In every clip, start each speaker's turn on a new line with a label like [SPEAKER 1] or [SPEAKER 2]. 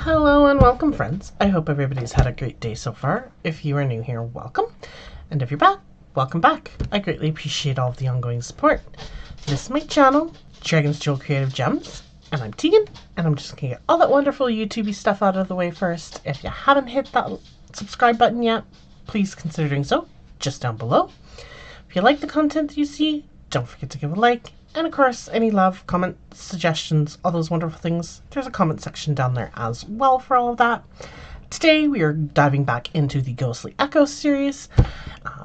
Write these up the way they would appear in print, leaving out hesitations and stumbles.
[SPEAKER 1] Hello and welcome, friends. I hope everybody's had a great day so far. If you are new here, welcome. And if you're back, welcome back. I greatly appreciate all of the ongoing support. This is my channel, Dragonsjewel Creative Gems, and I'm Tegan, and I'm just gonna get all that wonderful YouTubey stuff out of the way first. If you haven't hit that subscribe button yet, please consider doing so, just down below. If you like the content you see, don't forget to give a like. And of course, any love, comments, suggestions, all those wonderful things, there's a comment section down there as well for all of that. Today we are diving back into the Ghostly Echoes series.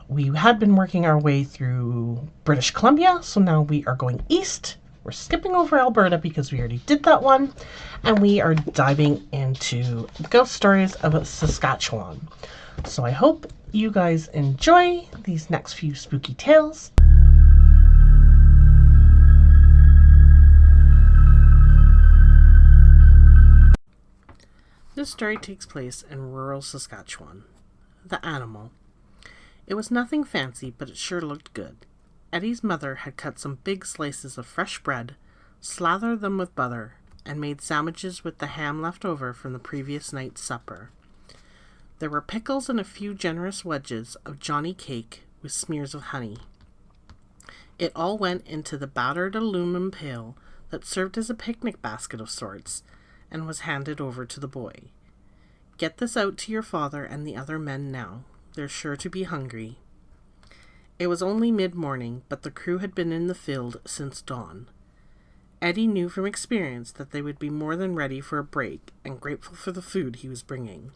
[SPEAKER 1] We had been working our way through British Columbia, so now we are going east. We're skipping over Alberta because we already did that one, and we are diving into the ghost stories of Saskatchewan. So I hope you guys enjoy these next few spooky tales. This story takes place in rural Saskatchewan. The animal. It was nothing fancy, but it sure looked good. Eddie's mother had cut some big slices of fresh bread, slathered them with butter, and made sandwiches with the ham left over from the previous night's supper. There were pickles and a few generous wedges of Johnny cake with smears of honey. It all went into the battered aluminum pail that served as a picnic basket of sorts, and was handed over to the boy. Get this out to your father and the other men now. They're sure to be hungry. It was only mid-morning, but the crew had been in the field since dawn. Eddie knew from experience that they would be more than ready for a break, and grateful for the food he was bringing.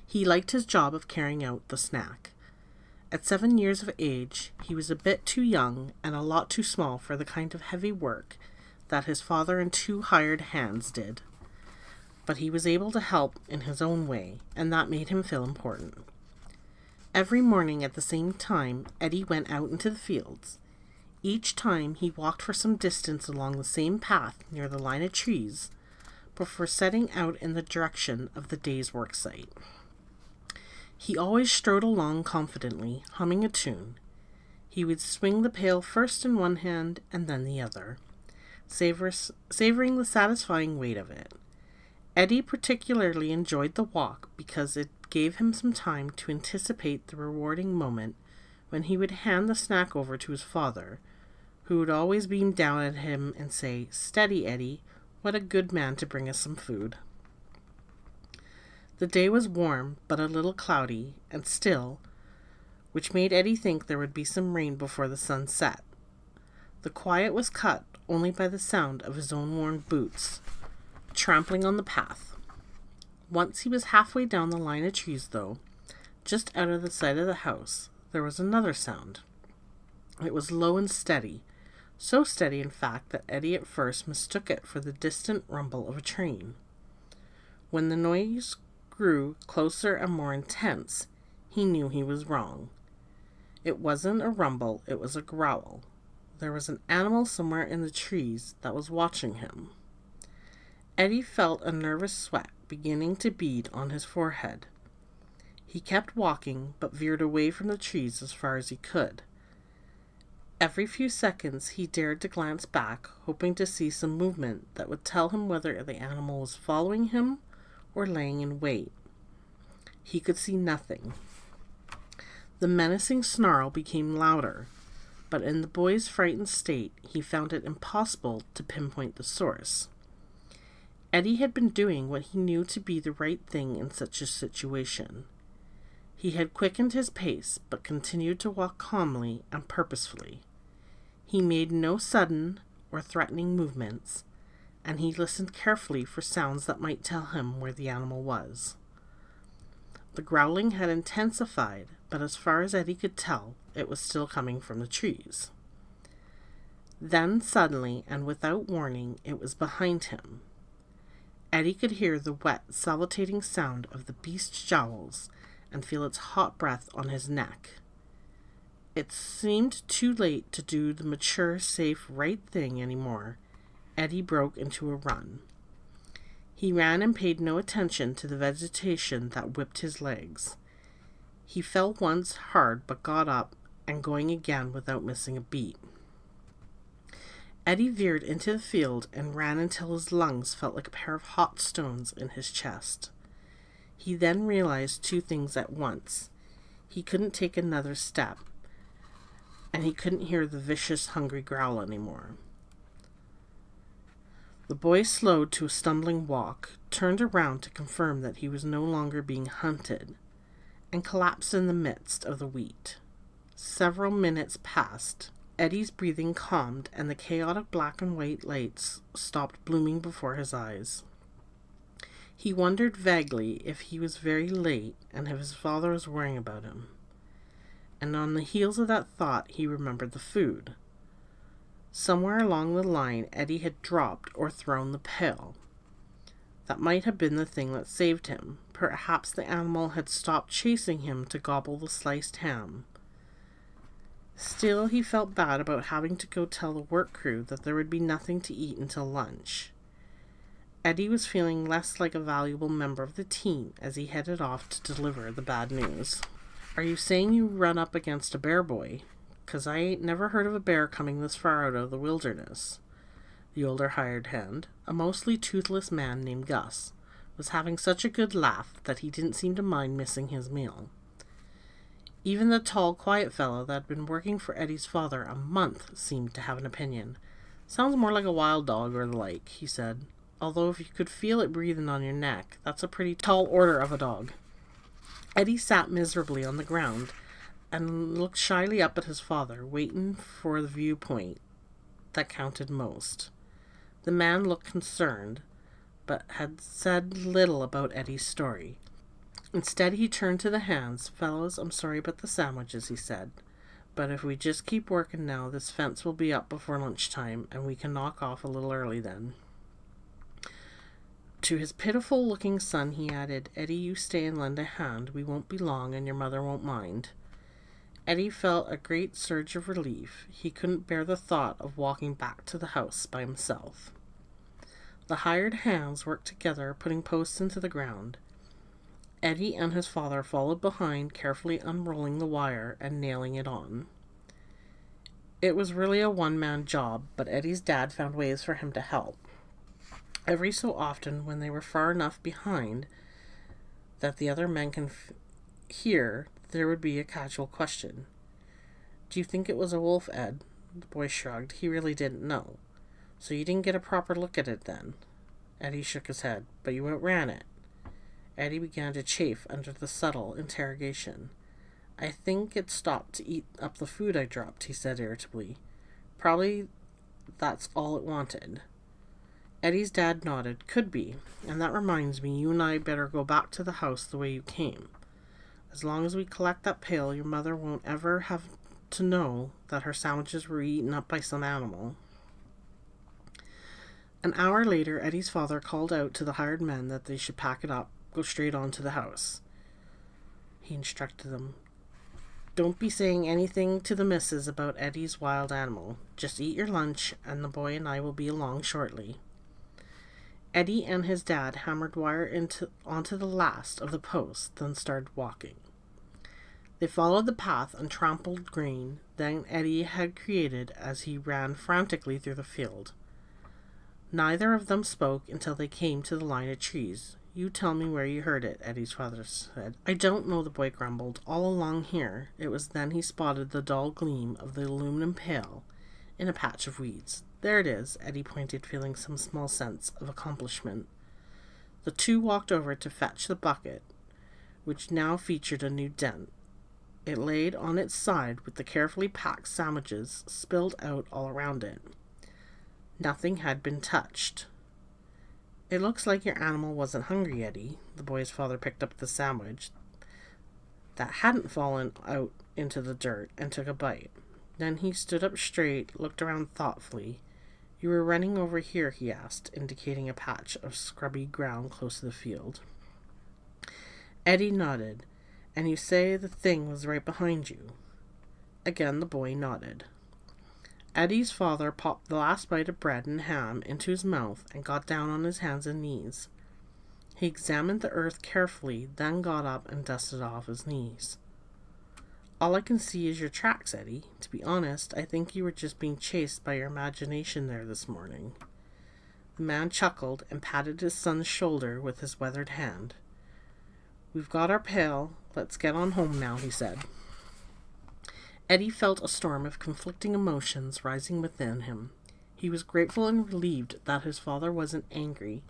[SPEAKER 1] He liked his job of carrying out the snack. At 7 years of age, he was a bit too young and a lot too small for the kind of heavy work that his father and 2 hired hands did. But he was able to help in his own way, and that made him feel important. Every morning at the same time, Eddie went out into the fields. Each time he walked for some distance along the same path near the line of trees before setting out in the direction of the day's work site. He always strode along confidently, humming a tune. He would swing the pail first in one hand and then the other, savoring the satisfying weight of it. Eddie particularly enjoyed the walk because it gave him some time to anticipate the rewarding moment when he would hand the snack over to his father, who would always beam down at him and say, "Steady, Eddie, what a good man to bring us some food." The day was warm, but a little cloudy and still, which made Eddie think there would be some rain before the sun set. The quiet was cut only by the sound of his own worn boots trampling on the path. Once he was halfway down the line of trees, though, just out of the sight of the house, there was another sound. It was low and steady, so steady in fact that Eddie at first mistook it for the distant rumble of a train. When the noise grew closer and more intense, he knew he was wrong. It wasn't a rumble, it was a growl. There was an animal somewhere in the trees that was watching him. Eddie felt a nervous sweat beginning to bead on his forehead. He kept walking, but veered away from the trees as far as he could. Every few seconds he dared to glance back, hoping to see some movement that would tell him whether the animal was following him or laying in wait. He could see nothing. The menacing snarl became louder, but in the boy's frightened state, he found it impossible to pinpoint the source. Eddie had been doing what he knew to be the right thing in such a situation. He had quickened his pace, but continued to walk calmly and purposefully. He made no sudden or threatening movements, and he listened carefully for sounds that might tell him where the animal was. The growling had intensified, but as far as Eddie could tell, it was still coming from the trees. Then suddenly, and without warning, it was behind him. Eddie could hear the wet, salivating sound of the beast's jowls and feel its hot breath on his neck. It seemed too late to do the mature, safe, right thing anymore. Eddie broke into a run. He ran and paid no attention to the vegetation that whipped his legs. He fell once hard but got up and going again without missing a beat. Eddie veered into the field and ran until his lungs felt like a pair of hot stones in his chest. He then realized two things at once. He couldn't take another step, and he couldn't hear the vicious, hungry growl anymore. The boy slowed to a stumbling walk, turned around to confirm that he was no longer being hunted, and collapsed in the midst of the wheat. Several minutes passed. Eddie's breathing calmed, and the chaotic black and white lights stopped blooming before his eyes. He wondered vaguely if he was very late and if his father was worrying about him. And on the heels of that thought, he remembered the food. Somewhere along the line, Eddie had dropped or thrown the pail. That might have been the thing that saved him. Perhaps the animal had stopped chasing him to gobble the sliced ham. Still, he felt bad about having to go tell the work crew that there would be nothing to eat until lunch. Eddie was feeling less like a valuable member of the team as he headed off to deliver the bad news. "Are you saying you run up against a bear, boy? 'Cause I ain't never heard of a bear coming this far out of the wilderness." The older hired hand, a mostly toothless man named Gus, was having such a good laugh that he didn't seem to mind missing his meal. Even the tall, quiet fellow that had been working for Eddie's father a month seemed to have an opinion. "Sounds more like a wild dog or the like," he said. "Although if you could feel it breathing on your neck, that's a pretty tall order of a dog." Eddie sat miserably on the ground and looked shyly up at his father, waiting for the viewpoint that counted most. The man looked concerned, but had said little about Eddie's story. Instead, he turned to the hands. "Fellows, I'm sorry about the sandwiches," he said. "But if we just keep working now, this fence will be up before lunchtime, and we can knock off a little early then." To his pitiful-looking son, he added, "Eddie, you stay and lend a hand. We won't be long, and your mother won't mind." Eddie felt a great surge of relief. He couldn't bear the thought of walking back to the house by himself. The hired hands worked together, putting posts into the ground. Eddie and his father followed behind, carefully unrolling the wire and nailing it on. It was really a one-man job, but Eddie's dad found ways for him to help. Every so often, when they were far enough behind that the other men can hear, there would be a casual question. "Do you think it was a wolf, Ed?" The boy shrugged. He really didn't know. "So you didn't get a proper look at it then?" Eddie shook his head. "But you outran it." Eddie began to chafe under the subtle interrogation. "I think it stopped to eat up the food I dropped," he said irritably. "Probably that's all it wanted." Eddie's dad nodded. "Could be. And that reminds me, you and I better go back to the house the way you came. As long as we collect that pail, your mother won't ever have to know that her sandwiches were eaten up by some animal." An hour later, Eddie's father called out to the hired men that they should pack it up, go straight on to the house. He instructed them, "Don't be saying anything to the missus about Eddie's wild animal. Just eat your lunch, and the boy and I will be along shortly." Eddie and his dad hammered wire onto the last of the posts, then started walking. They followed the path on trampled grain that Eddie had created as he ran frantically through the field. Neither of them spoke until they came to the line of trees. "You tell me where you heard it," Eddie's father said. "I don't know," the boy grumbled. "All along here." It was then he spotted the dull gleam of the aluminum pail in a patch of weeds. "There it is," Eddie pointed, feeling some small sense of accomplishment. The two walked over to fetch the bucket, which now featured a new dent. It laid on its side with the carefully packed sandwiches spilled out all around it. Nothing had been touched. "It looks like your animal wasn't hungry, Eddie." The boy's father picked up the sandwich that hadn't fallen out into the dirt and took a bite. Then he stood up straight, looked around thoughtfully. "You were running over here?" he asked, indicating a patch of scrubby ground close to the field. Eddie nodded. "And you say the thing was right behind you?" Again the boy nodded. Eddie's father popped the last bite of bread and ham into his mouth and got down on his hands and knees. He examined the earth carefully, then got up and dusted off his knees. All I can see is your tracks, Eddie. To be honest, I think you were just being chased by your imagination there this morning. The man chuckled and patted his son's shoulder with his weathered hand. We've got our pail. Let's get on home now, he said. Eddie felt a storm of conflicting emotions rising within him. He was grateful and relieved that his father wasn't angry,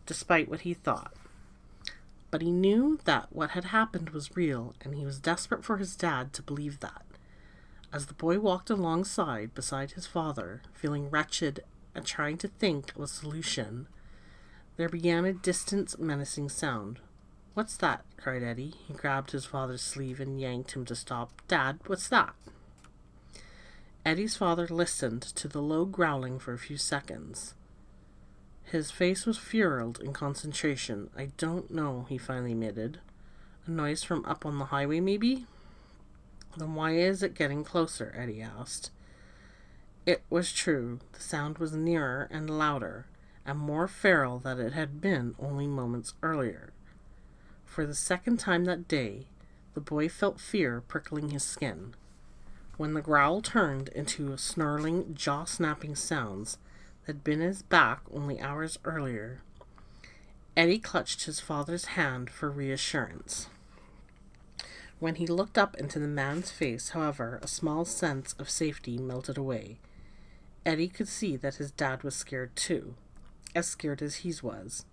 [SPEAKER 1] despite what he thought. But he knew that what had happened was real, and he was desperate for his dad to believe that. As the boy walked alongside beside his father, feeling wretched and trying to think of a solution, there began a distant, menacing sound. "What's that?" cried Eddie. He grabbed his father's sleeve and yanked him to stop. "Dad, what's that?" Eddie's father listened to the low growling for a few seconds. His face was furrowed in concentration. "I don't know," he finally admitted. "A noise from up on the highway, maybe?" "Then why is it getting closer?" Eddie asked. It was true. The sound was nearer and louder, and more feral than it had been only moments earlier. For the second time that day, the boy felt fear prickling his skin. When the growl turned into a snarling, jaw-snapping sounds that had been his back only hours earlier, Eddie clutched his father's hand for reassurance. When he looked up into the man's face, however, a small sense of safety melted away. Eddie could see that his dad was scared too, as scared as he was.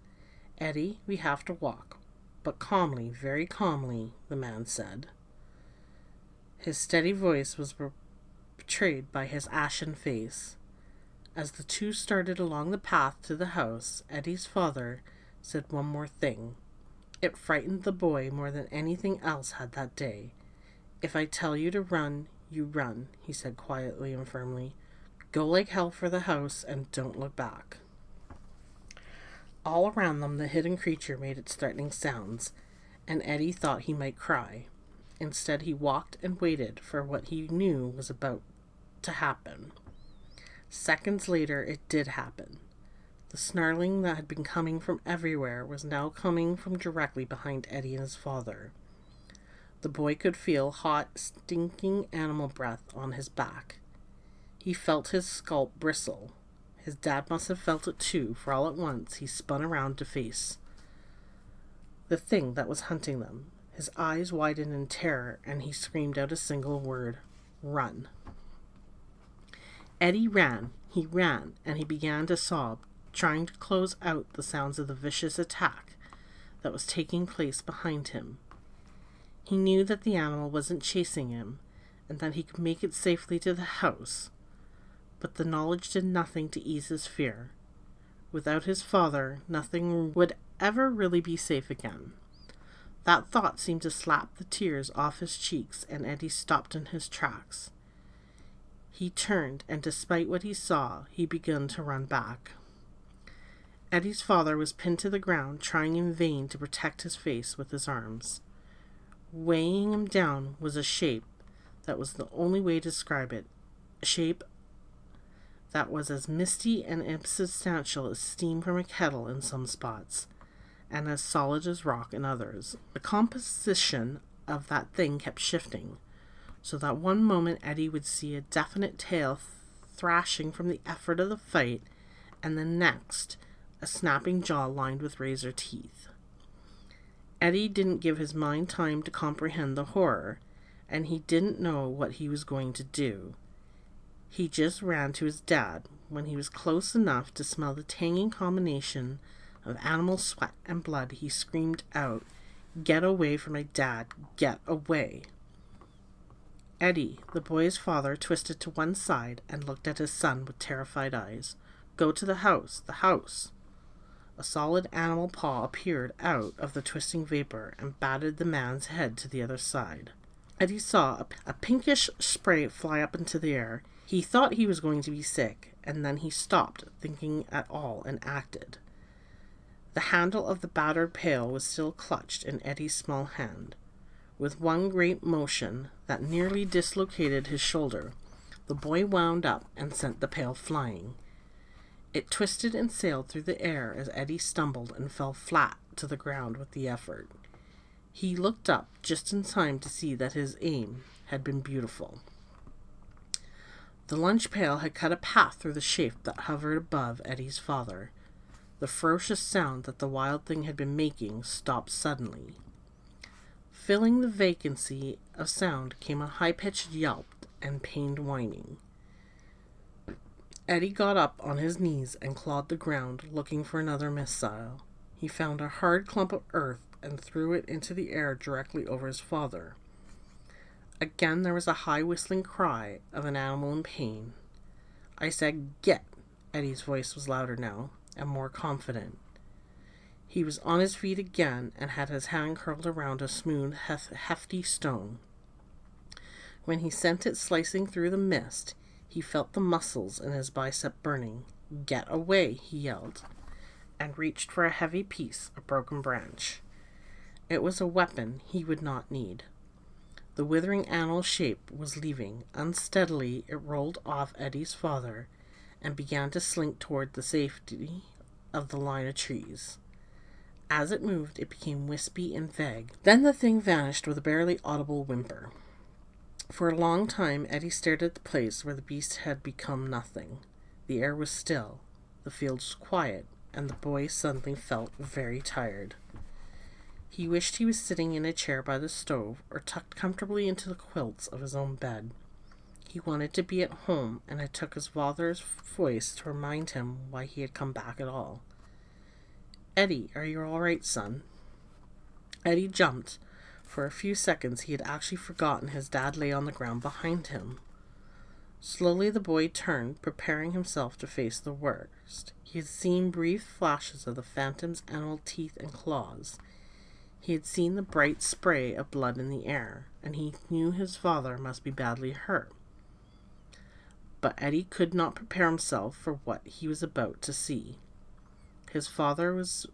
[SPEAKER 1] "Eddie, we have to walk." "But calmly, very calmly," the man said. His steady voice was betrayed by his ashen face. As the two started along the path to the house, Eddie's father said one more thing. It frightened the boy more than anything else had that day. "If I tell you to run, you run," he said quietly and firmly. "Go like hell for the house and don't look back." All around them, the hidden creature made its threatening sounds, and Eddie thought he might cry. Instead, he walked and waited for what he knew was about to happen. Seconds later, it did happen. The snarling that had been coming from everywhere was now coming from directly behind Eddie and his father. The boy could feel hot, stinking animal breath on his back. He felt his scalp bristle. His dad must have felt it too, for all at once he spun around to face the thing that was hunting them. His eyes widened in terror, and he screamed out a single word: "Run!" Eddie ran. He ran, and he began to sob, trying to close out the sounds of the vicious attack that was taking place behind him. He knew that the animal wasn't chasing him, and that he could make it safely to the house, but the knowledge did nothing to ease his fear. Without his father, nothing would ever really be safe again. That thought seemed to slap the tears off his cheeks, and Eddie stopped in his tracks. He turned, and despite what he saw, he began to run back. Eddie's father was pinned to the ground, trying in vain to protect his face with his arms. Weighing him down was a shape that was the only way to describe it, a shape that was as misty and insubstantial as steam from a kettle in some spots, and as solid as rock in others. The composition of that thing kept shifting, so that one moment Eddie would see a definite tail thrashing from the effort of the fight, and the next, a snapping jaw lined with razor teeth. Eddie didn't give his mind time to comprehend the horror, and he didn't know what he was going to do. He just ran to his dad. When he was close enough to smell the tanging combination of animal sweat and blood, he screamed out, "Get away from my dad! Get away!" Eddie, the boy's father, twisted to one side and looked at his son with terrified eyes. "Go to the house! The house!" A solid animal paw appeared out of the twisting vapor and batted the man's head to the other side. Eddie saw a pinkish spray fly up into the air. He thought he was going to be sick, and then he stopped thinking at all and acted. The handle of the battered pail was still clutched in Eddie's small hand. With one great motion that nearly dislocated his shoulder, the boy wound up and sent the pail flying. It twisted and sailed through the air as Eddie stumbled and fell flat to the ground with the effort. He looked up just in time to see that his aim had been beautiful. The lunch pail had cut a path through the shape that hovered above Eddie's father. The ferocious sound that the wild thing had been making stopped suddenly. Filling the vacancy of sound came a high-pitched yelp and pained whining. Eddie got up on his knees and clawed the ground, looking for another missile. He found a hard clump of earth and threw it into the air directly over his father. Again there was a high whistling cry of an animal in pain. I said, "Get!" Eddie's voice was louder now, and more confident. He was on his feet again and had his hand curled around a smooth, hefty stone. When he sent it slicing through the mist, he felt the muscles in his bicep burning. "Get away!" he yelled, and reached for a heavy piece of broken branch. It was a weapon he would not need. The withering animal shape was leaving. Unsteadily, it rolled off Eddie's father and began to slink toward the safety of the line of trees. As it moved, it became wispy and vague. Then the thing vanished with a barely audible whimper. For a long time, Eddie stared at the place where the beast had become nothing. The air was still, the fields quiet, and the boy suddenly felt very tired. He wished he was sitting in a chair by the stove or tucked comfortably into the quilts of his own bed. He wanted to be at home, and it took his father's voice to remind him why he had come back at all. "Eddie, are you all right, son?" Eddie jumped. For a few seconds he had actually forgotten his dad lay on the ground behind him. Slowly the boy turned, preparing himself to face the worst. He had seen brief flashes of the phantom's animal teeth and claws. He had seen the bright spray of blood in the air, and he knew his father must be badly hurt. But Eddie could not prepare himself for what he was about to see. His father was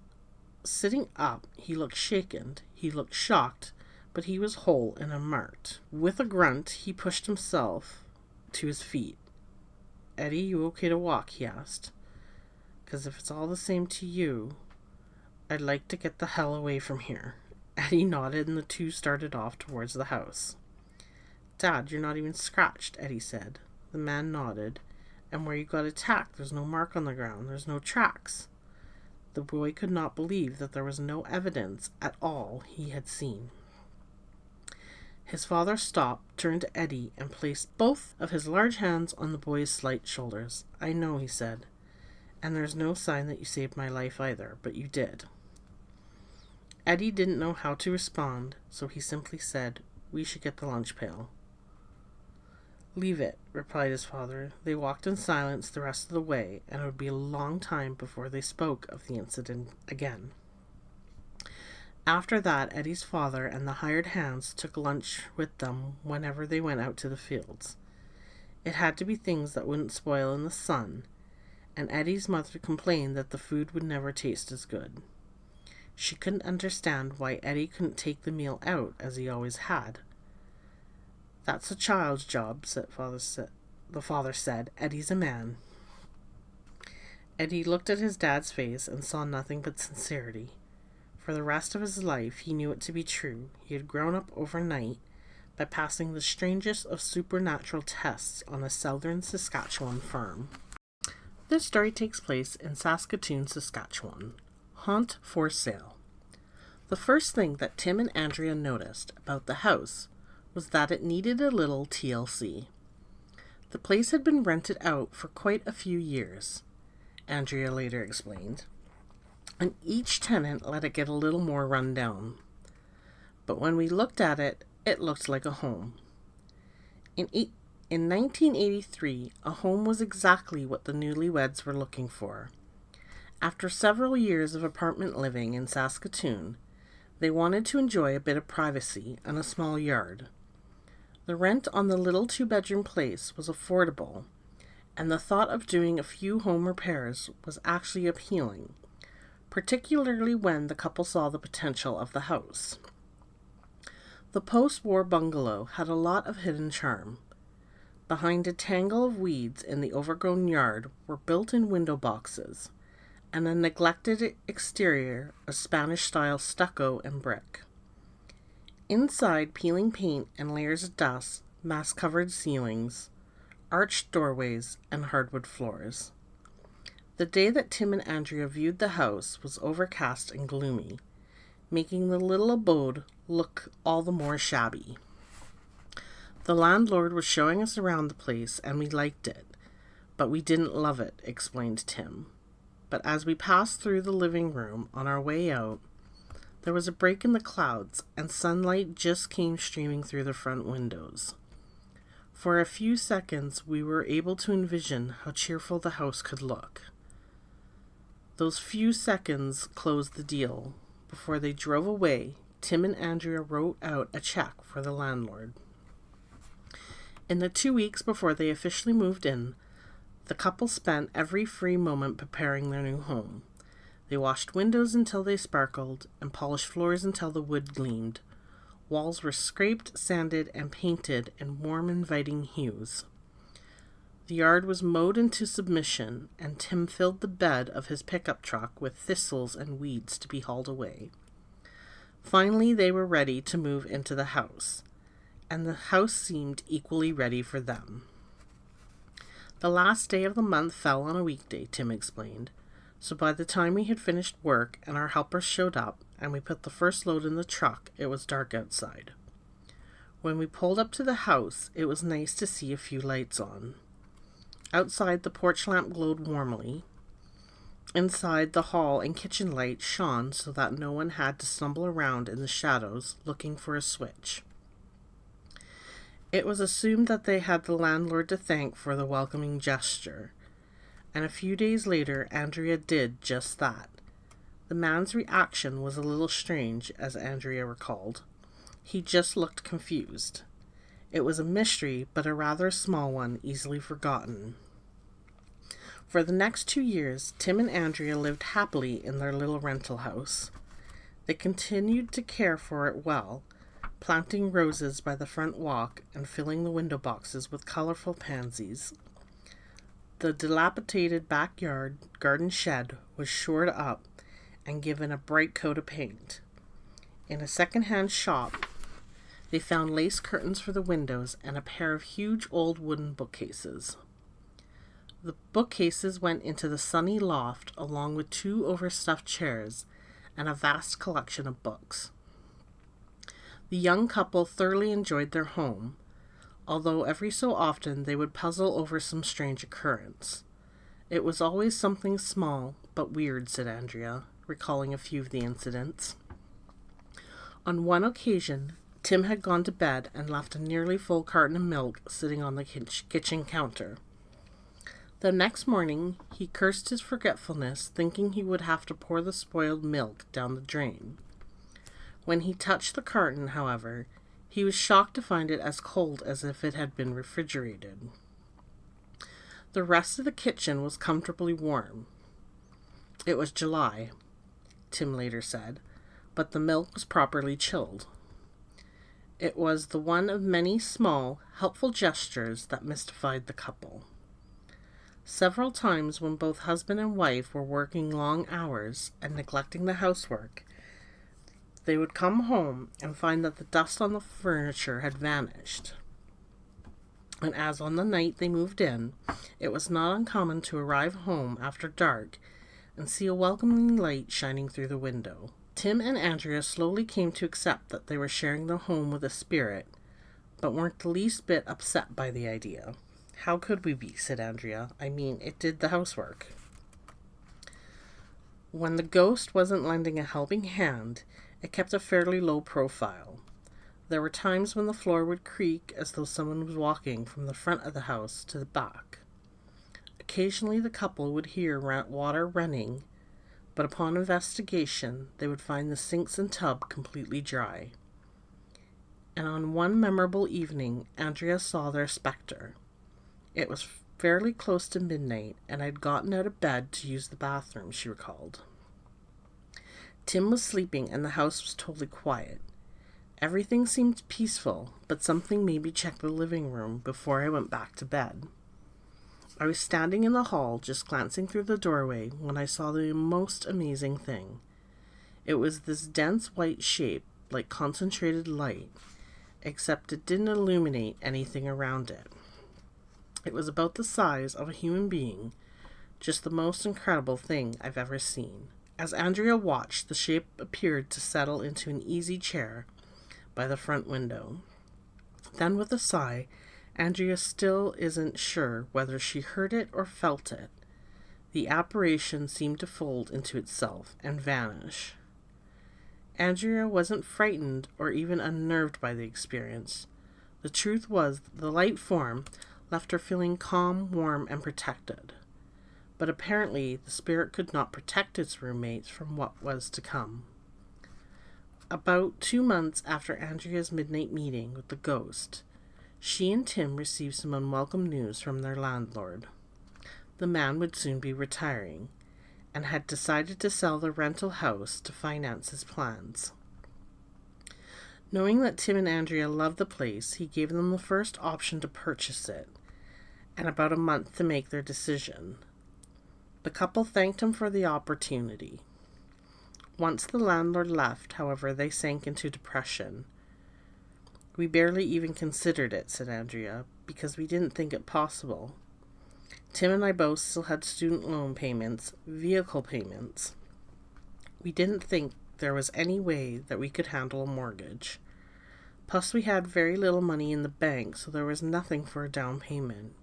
[SPEAKER 1] sitting up. He looked shaken. He looked shocked, but he was whole and unmarked. With a grunt, he pushed himself to his feet. "Eddie, you okay to walk?" he asked. "'Cause if it's all the same to you, I'd like to get the hell away from here." Eddie nodded, and the two started off towards the house. "Dad, you're not even scratched," Eddie said. The man nodded. "And where you got attacked, there's no mark on the ground. There's no tracks." The boy could not believe that there was no evidence at all he had seen. His father stopped, turned to Eddie, and placed both of his large hands on the boy's slight shoulders. "I know," he said, "and there's no sign that you saved my life either, but you did." Eddie didn't know how to respond, so he simply said, "We should get the lunch pail." "Leave it," replied his father. They walked in silence the rest of the way, and it would be a long time before they spoke of the incident again. After that, Eddie's father and the hired hands took lunch with them whenever they went out to the fields. It had to be things that wouldn't spoil in the sun, and Eddie's mother complained that the food would never taste as good. She couldn't understand why Eddie couldn't take the meal out as he always had. "That's a child's job," the father said. "Eddie's a man." Eddie looked at his dad's face and saw nothing but sincerity. For the rest of his life, he knew it to be true. He had grown up overnight by passing the strangest of supernatural tests on a southern Saskatchewan farm. This story takes place in Saskatoon, Saskatchewan. Haunt for sale. The first thing that Tim and Andrea noticed about the house was that it needed a little TLC. The place had been rented out for quite a few years, Andrea later explained, and each tenant let it get a little more run down. But when we looked at it, it looked like a home. In 1983, a home was exactly what the newlyweds were looking for. After several years of apartment living in Saskatoon, they wanted to enjoy a bit of privacy and a small yard. The rent on the little two-bedroom place was affordable, and the thought of doing a few home repairs was actually appealing, particularly when the couple saw the potential of the house. The post-war bungalow had a lot of hidden charm. Behind a tangle of weeds in the overgrown yard were built-in window boxes, and a neglected exterior of Spanish-style stucco and brick. Inside, peeling paint and layers of dust, mask-covered ceilings, arched doorways, and hardwood floors. The day that Tim and Andrea viewed the house was overcast and gloomy, making the little abode look all the more shabby. The landlord was showing us around the place, and we liked it, but we didn't love it, explained Tim. But as we passed through the living room on our way out, there was a break in the clouds, and sunlight just came streaming through the front windows. For a few seconds, we were able to envision how cheerful the house could look. Those few seconds closed the deal. Before they drove away, Tim and Andrea wrote out a check for the landlord. In the 2 weeks before they officially moved in, the couple spent every free moment preparing their new home. They washed windows until they sparkled and polished floors until the wood gleamed. Walls were scraped, sanded, and painted in warm, inviting hues. The yard was mowed into submission, and Tim filled the bed of his pickup truck with thistles and weeds to be hauled away. Finally, they were ready to move into the house, and the house seemed equally ready for them. The last day of the month fell on a weekday, Tim explained, so by the time we had finished work and our helpers showed up and we put the first load in the truck, it was dark outside. When we pulled up to the house, it was nice to see a few lights on. Outside, the porch lamp glowed warmly. Inside, the hall and kitchen light shone so that no one had to stumble around in the shadows looking for a switch. It was assumed that they had the landlord to thank for the welcoming gesture, and a few days later, Andrea did just that. The man's reaction was a little strange, as Andrea recalled. He just looked confused. It was a mystery, but a rather small one, easily forgotten. For the next 2 years, Tim and Andrea lived happily in their little rental house. They continued to care for it well, planting roses by the front walk and filling the window boxes with colorful pansies. The dilapidated backyard garden shed was shored up and given a bright coat of paint. In a second-hand shop, they found lace curtains for the windows and a pair of huge old wooden bookcases. The bookcases went into the sunny loft along with 2 overstuffed chairs and a vast collection of books. The young couple thoroughly enjoyed their home, although every so often they would puzzle over some strange occurrence. It was always something small but weird, said Andrea, recalling a few of the incidents. On one occasion, Tim had gone to bed and left a nearly full carton of milk sitting on the kitchen counter. The next morning, he cursed his forgetfulness, thinking he would have to pour the spoiled milk down the drain. When he touched the carton, however, he was shocked to find it as cold as if it had been refrigerated. The rest of the kitchen was comfortably warm. It was July, Tim later said, but the milk was properly chilled. It was the one of many small, helpful gestures that mystified the couple. Several times when both husband and wife were working long hours and neglecting the housework, they would come home and find that the dust on the furniture had vanished. And as on the night they moved in, it was not uncommon to arrive home after dark and see a welcoming light shining through the window. Tim and Andrea slowly came to accept that they were sharing their home with a spirit, but weren't the least bit upset by the idea. How could we be, said Andrea. I mean, it did the housework. When the ghost wasn't lending a helping hand, it kept a fairly low profile. There were times when the floor would creak as though someone was walking from the front of the house to the back. Occasionally the couple would hear water running, but upon investigation they would find the sinks and tub completely dry. And on one memorable evening, Andrea saw their spectre. It was fairly close to midnight, and I'd gotten out of bed to use the bathroom, she recalled. Tim was sleeping, and the house was totally quiet. Everything seemed peaceful, but something made me check the living room before I went back to bed. I was standing in the hall, just glancing through the doorway, when I saw the most amazing thing. It was this dense white shape, like concentrated light, except it didn't illuminate anything around it. It was about the size of a human being, just the most incredible thing I've ever seen. As Andrea watched, the shape appeared to settle into an easy chair by the front window. Then, with a sigh, Andrea still isn't sure whether she heard it or felt it. The apparition seemed to fold into itself and vanish. Andrea wasn't frightened or even unnerved by the experience. The truth was, the light form left her feeling calm, warm, and protected. But apparently, the spirit could not protect its roommates from what was to come. About 2 months after Andrea's midnight meeting with the ghost, she and Tim received some unwelcome news from their landlord. The man would soon be retiring, and had decided to sell the rental house to finance his plans. Knowing that Tim and Andrea loved the place, he gave them the first option to purchase it, and about a month to make their decision. The couple thanked him for the opportunity. Once the landlord left, however, they sank into depression. "We barely even considered it," said Andrea, "because we didn't think it possible. Tim and I both still had student loan payments, vehicle payments. We didn't think there was any way that we could handle a mortgage. Plus, we had very little money in the bank, so there was nothing for a down payment.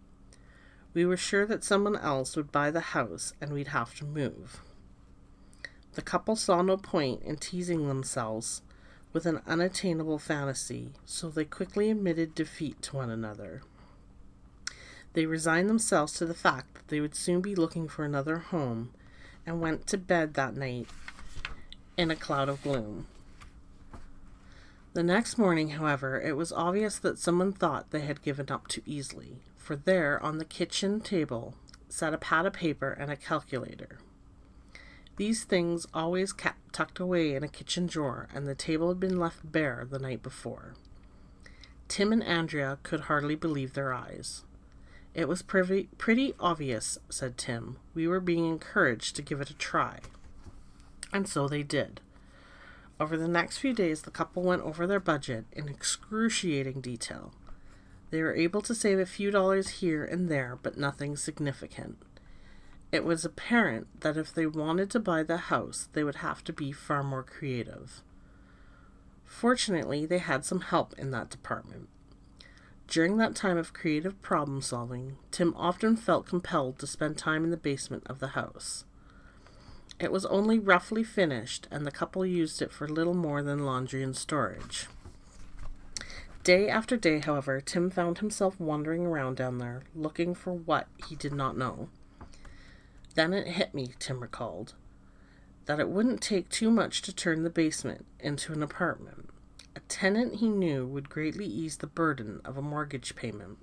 [SPEAKER 1] We were sure that someone else would buy the house and we'd have to move." The couple saw no point in teasing themselves with an unattainable fantasy, so they quickly admitted defeat to one another. They resigned themselves to the fact that they would soon be looking for another home, and went to bed that night in a cloud of gloom. The next morning, however, it was obvious that someone thought they had given up too easily, for there, on the kitchen table, sat a pad of paper and a calculator. These things always kept tucked away in a kitchen drawer, and the table had been left bare the night before. Tim and Andrea could hardly believe their eyes. "It was pretty obvious," said Tim. "We were being encouraged to give it a try." And so they did. Over the next few days, the couple went over their budget in excruciating detail. They were able to save a few dollars here and there, but nothing significant. It was apparent that if they wanted to buy the house, they would have to be far more creative. Fortunately, they had some help in that department. During that time of creative problem solving, Tim often felt compelled to spend time in the basement of the house. It was only roughly finished, and the couple used it for little more than laundry and storage. Day after day, however, Tim found himself wandering around down there, looking for what he did not know. "Then it hit me," Tim recalled, "that it wouldn't take too much to turn the basement into an apartment. A tenant he knew would greatly ease the burden of a mortgage payment."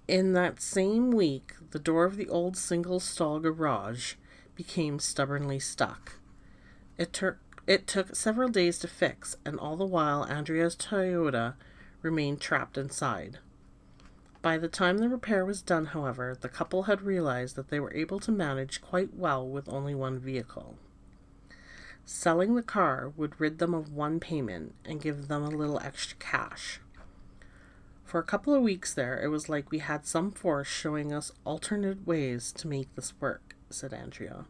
[SPEAKER 1] In that same week, the door of the old single-stall garage became stubbornly stuck. It took several days to fix, and all the while Andrea's Toyota remained trapped inside. By the time the repair was done, however, the couple had realized that they were able to manage quite well with only one vehicle. Selling the car would rid them of one payment and give them a little extra cash. For a couple of weeks there, it was like we had some force showing us alternate ways to make this work, said Andrea.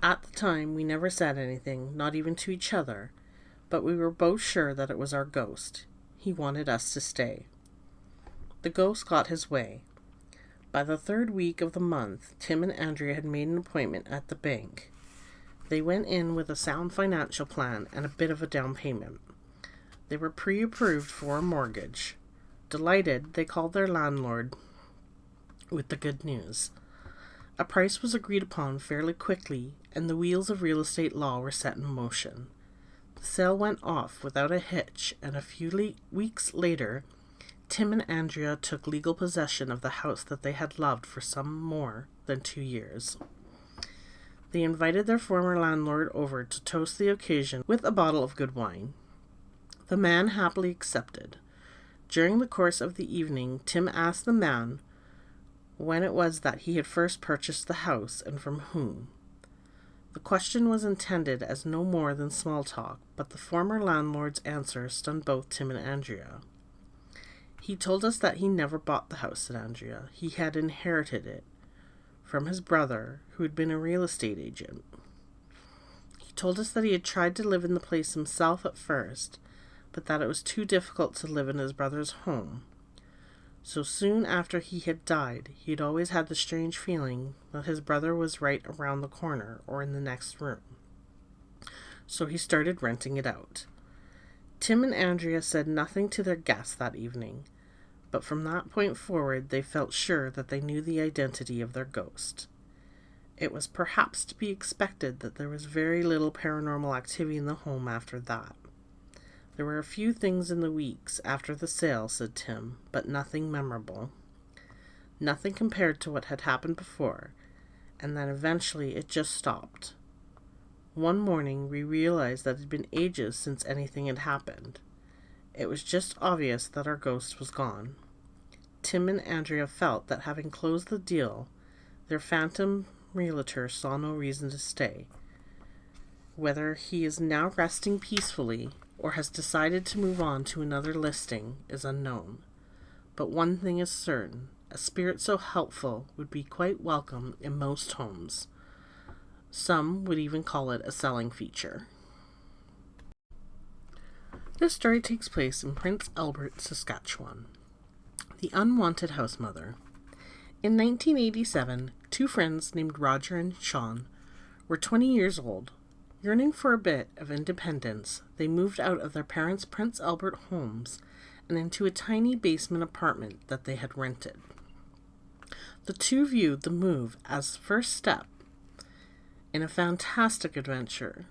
[SPEAKER 1] At the time, we never said anything, not even to each other, but we were both sure that it was our ghost. He wanted us to stay. The ghost got his way. By the third week of the month, Tim and Andrea had made an appointment at the bank. They went in with a sound financial plan and a bit of a down payment. They were pre-approved for a mortgage. Delighted, they called their landlord with the good news. A price was agreed upon fairly quickly, and the wheels of real estate law were set in motion. The sale went off without a hitch, and a few weeks later, Tim and Andrea took legal possession of the house that they had loved for some more than 2 years. They invited their former landlord over to toast the occasion with a bottle of good wine. The man happily accepted. During the course of the evening, Tim asked the man when it was that he had first purchased the house and from whom. The question was intended as no more than small talk, but the former landlord's answer stunned both Tim and Andrea. He told us that he never bought the house, said Andrea. He had inherited it from his brother, who had been a real estate agent. He told us that he had tried to live in the place himself at first, but that it was too difficult to live in his brother's home. So soon after he had died, he had always had the strange feeling that his brother was right around the corner or in the next room. So he started renting it out. Tim and Andrea said nothing to their guests that evening, but from that point forward they felt sure that they knew the identity of their ghost. It was perhaps to be expected that there was very little paranormal activity in the home after that. There were a few things in the weeks after the sale, said Tim, but nothing memorable. Nothing compared to what had happened before, and then eventually it just stopped. One morning we realized that it had been ages since anything had happened. It was just obvious that our ghost was gone. Tim and Andrea felt that having closed the deal, their phantom realtor saw no reason to stay. Whether he is now resting peacefully or has decided to move on to another listing is unknown. But one thing is certain, a spirit so helpful would be quite welcome in most homes. Some would even call it a selling feature. This story takes place in Prince Albert, Saskatchewan. The Unwanted Housemother. In 1987, two friends named Roger and Sean were 20 years old. Yearning for a bit of independence, they moved out of their parents' Prince Albert homes and into a tiny basement apartment that they had rented. The two viewed the move as the first step in a fantastic adventure.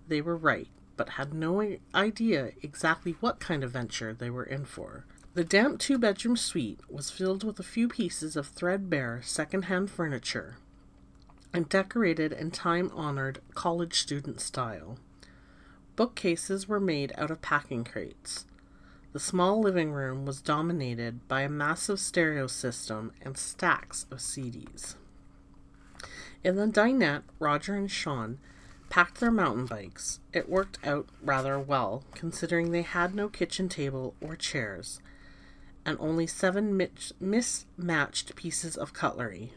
[SPEAKER 1] They were right, but had no idea exactly what kind of venture they were in for. The damp two-bedroom suite was filled with a few pieces of threadbare second-hand furniture and decorated in time-honored college student style. Bookcases were made out of packing crates. The small living room was dominated by a massive stereo system and stacks of CDs. In the dinette, Roger and Sean packed their mountain bikes. It worked out rather well, considering they had no kitchen table or chairs, and only 7 mismatched pieces of cutlery.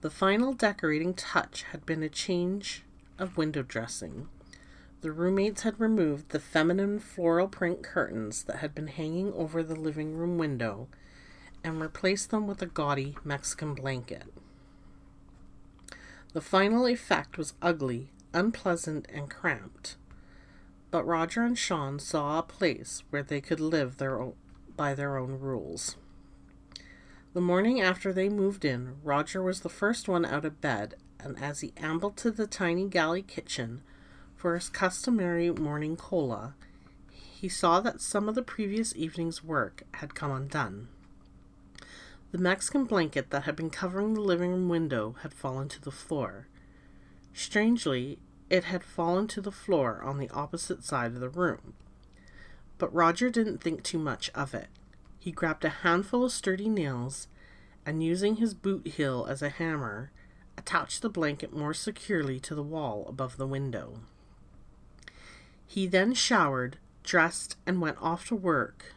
[SPEAKER 1] The final decorating touch had been a change of window dressing. The roommates had removed the feminine floral print curtains that had been hanging over the living room window and replaced them with a gaudy Mexican blanket. The final effect was ugly, unpleasant, and cramped, but Roger and Sean saw a place where they could live by their own rules. The morning after they moved in, Roger was the first one out of bed, and as he ambled to the tiny galley kitchen for his customary morning cola, he saw that some of the previous evening's work had come undone. The Mexican blanket that had been covering the living room window had fallen to the floor. Strangely, it had fallen to the floor on the opposite side of the room. But Roger didn't think too much of it. He grabbed a handful of sturdy nails and, using his boot heel as a hammer, attached the blanket more securely to the wall above the window. He then showered, dressed, and went off to work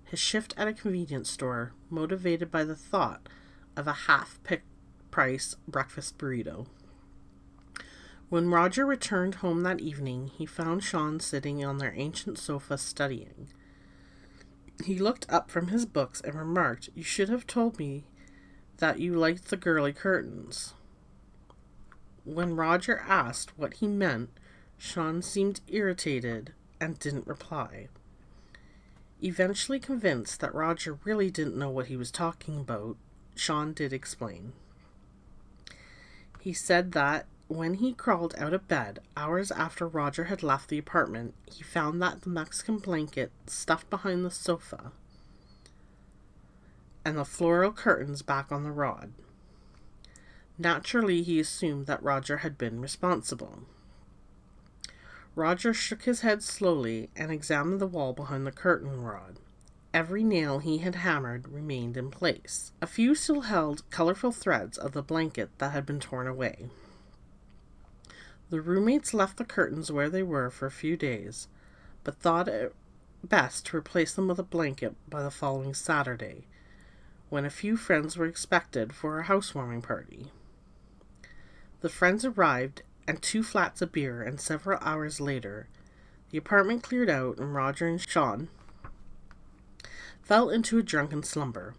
[SPEAKER 1] his shift at a convenience store, motivated by the thought of a half-price breakfast burrito. When Roger returned home that evening, he found Sean sitting on their ancient sofa studying. He looked up from his books and remarked, "You should have told me that you liked the girly curtains." When Roger asked what he meant, Sean seemed irritated and didn't reply. Eventually convinced that Roger really didn't know what he was talking about, Sean did explain. He said that when he crawled out of bed, hours after Roger had left the apartment, he found that the Mexican blanket stuffed behind the sofa and the floral curtains back on the rod. Naturally, he assumed that Roger had been responsible. Roger shook his head slowly and examined the wall behind the curtain rod. Every nail he had hammered remained in place. A few still held colorful threads of the blanket that had been torn away. The roommates left the curtains where they were for a few days, but thought it best to replace them with a blanket by the following Saturday, when a few friends were expected for a housewarming party. The friends arrived, and 2 flats of beer, and several hours later, the apartment cleared out and Roger and Sean fell into a drunken slumber.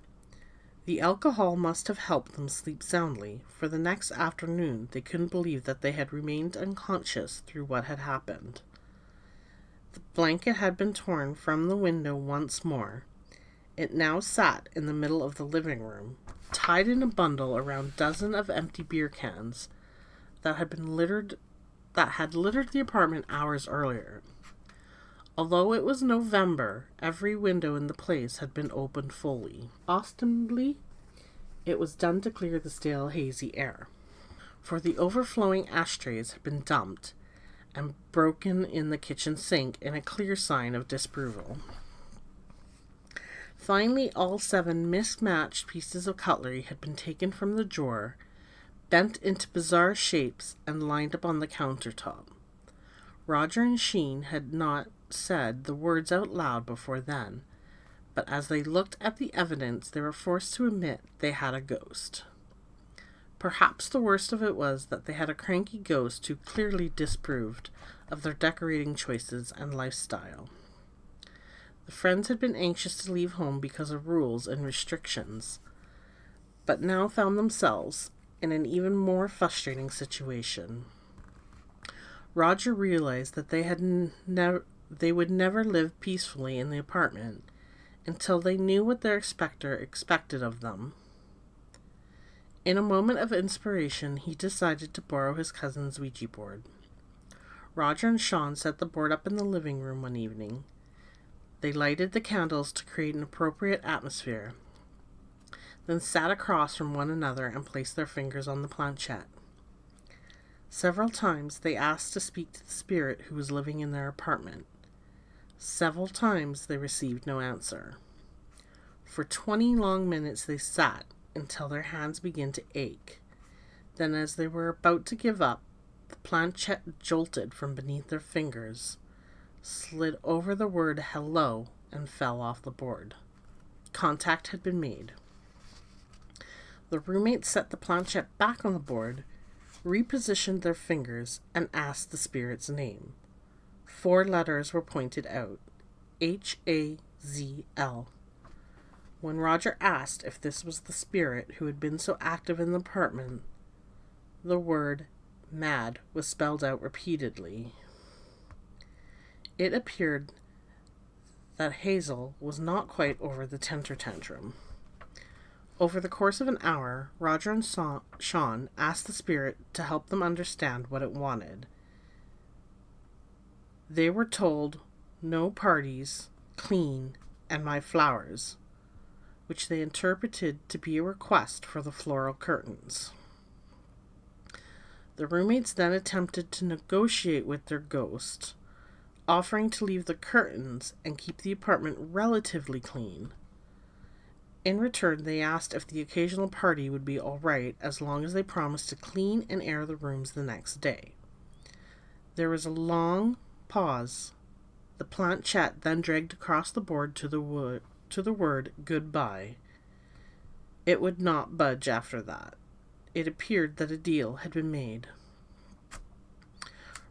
[SPEAKER 1] The alcohol must have helped them sleep soundly, for the next afternoon they couldn't believe that they had remained unconscious through what had happened. The blanket had been torn from the window once more. It now sat in the middle of the living room, tied in a bundle around a dozen of empty beer cans that had littered the apartment hours earlier. Although it was November, every window in the place had been opened fully. Ostensibly, it was done to clear the stale, hazy air, for the overflowing ashtrays had been dumped and broken in the kitchen sink in a clear sign of disapproval. Finally, all 7 mismatched pieces of cutlery had been taken from the drawer, bent into bizarre shapes, and lined up on the countertop. Roger and Sheen had not said the words out loud before then, but as they looked at the evidence, they were forced to admit they had a ghost. Perhaps the worst of it was that they had a cranky ghost who clearly disapproved of their decorating choices and lifestyle. The friends had been anxious to leave home because of rules and restrictions, but now found themselves in an even more frustrating situation. Roger realized that they would never live peacefully in the apartment until they knew what their expector expected of them. In a moment of inspiration, he decided to borrow his cousin's Ouija board. Roger and Sean set the board up in the living room one evening. They lighted the candles to create an appropriate atmosphere, then sat across from one another and placed their fingers on the planchette. Several times they asked to speak to the spirit who was living in their apartment. Several times they received no answer. For 20 long minutes they sat until their hands began to ache. Then, as they were about to give up, the planchette jolted from beneath their fingers, slid over the word hello, and fell off the board. Contact had been made. The roommates set the planchette back on the board, repositioned their fingers, and asked the spirit's name. 4 letters were pointed out. H-A-Z-L. When Roger asked if this was the spirit who had been so active in the apartment, the word mad was spelled out repeatedly. It appeared that Hazel was not quite over the temper tantrum. Over the course of an hour, Roger and Sean asked the spirit to help them understand what it wanted. They were told, "No parties, clean, and my flowers," which they interpreted to be a request for the floral curtains. The roommates then attempted to negotiate with their ghost, offering to leave the curtains and keep the apartment relatively clean. In return, they asked if the occasional party would be all right as long as they promised to clean and air the rooms the next day. There was a long pause. The planchette then dragged across the board to the word goodbye. It would not budge after that. It appeared that a deal had been made.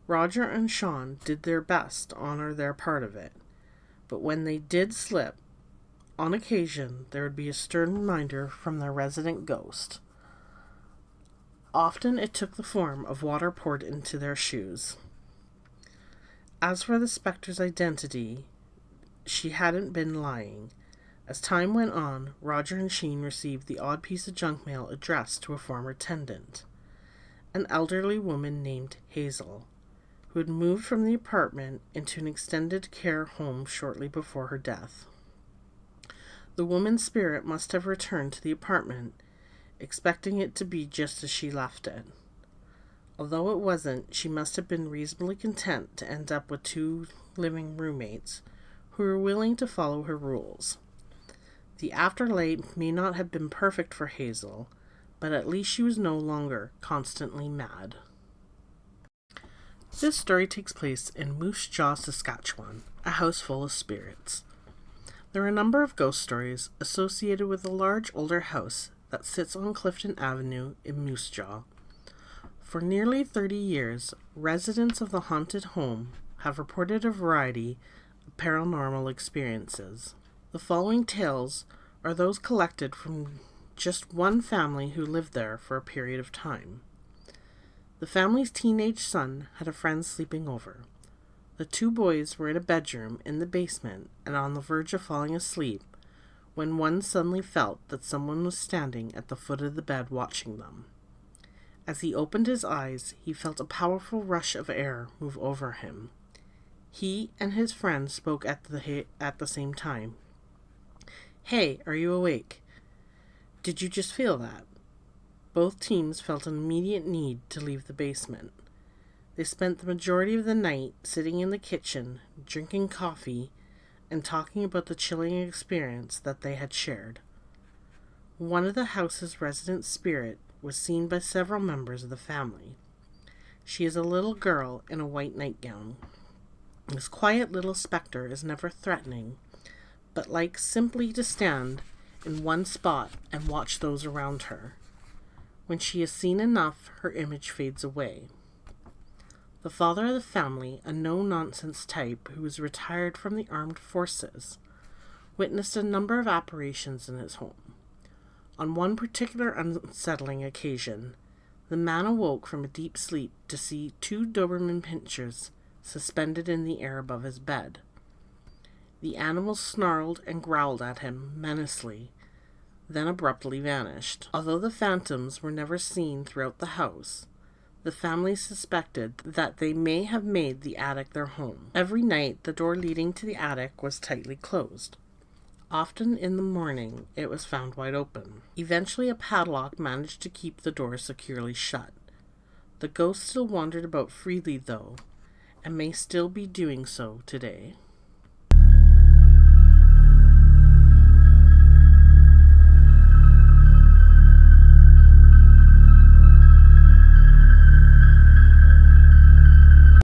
[SPEAKER 1] Roger and Sean did their best to honor their part of it, but when they did slip, on occasion there would be a stern reminder from their resident ghost. Often it took the form of water poured into their shoes. As for the specter's identity, she hadn't been lying. As time went on, Roger and Sheen received the odd piece of junk mail addressed to a former tenant, an elderly woman named Hazel, who had moved from the apartment into an extended care home shortly before her death. The woman's spirit must have returned to the apartment, expecting it to be just as she left it. Although it wasn't, she must have been reasonably content to end up with 2 living roommates who were willing to follow her rules. The afterlife may not have been perfect for Hazel, but at least she was no longer constantly mad. This story takes place in Moose Jaw, Saskatchewan, a house full of spirits. There are a number of ghost stories associated with a large older house that sits on Clifton Avenue in Moose Jaw. For nearly 30 years, residents of the haunted home have reported a variety of paranormal experiences. The following tales are those collected from just one family who lived there for a period of time. The family's teenage son had a friend sleeping over. The two boys were in a bedroom in the basement and on the verge of falling asleep when one suddenly felt that someone was standing at the foot of the bed watching them. As he opened his eyes, he felt a powerful rush of air move over him. He and his friend spoke at the same time. "Hey, are you awake? Did you just feel that?" Both teams felt an immediate need to leave the basement. They spent the majority of the night sitting in the kitchen, drinking coffee, and talking about the chilling experience that they had shared. One of the house's resident spirit was seen by several members of the family. She is a little girl in a white nightgown. This quiet little specter is never threatening, but likes simply to stand in one spot and watch those around her. When she is seen enough, her image fades away. The father of the family, a no-nonsense type who was retired from the armed forces, witnessed a number of apparitions in his home. On one particular unsettling occasion, the man awoke from a deep sleep to see 2 Doberman pinschers suspended in the air above his bed. The animals snarled and growled at him menacingly, then abruptly vanished. Although the phantoms were never seen throughout the house, the family suspected that they may have made the attic their home. Every night, the door leading to the attic was tightly closed. Often in the morning, it was found wide open. Eventually, a padlock managed to keep the door securely shut. The ghost still wandered about freely, though, and may still be doing so today.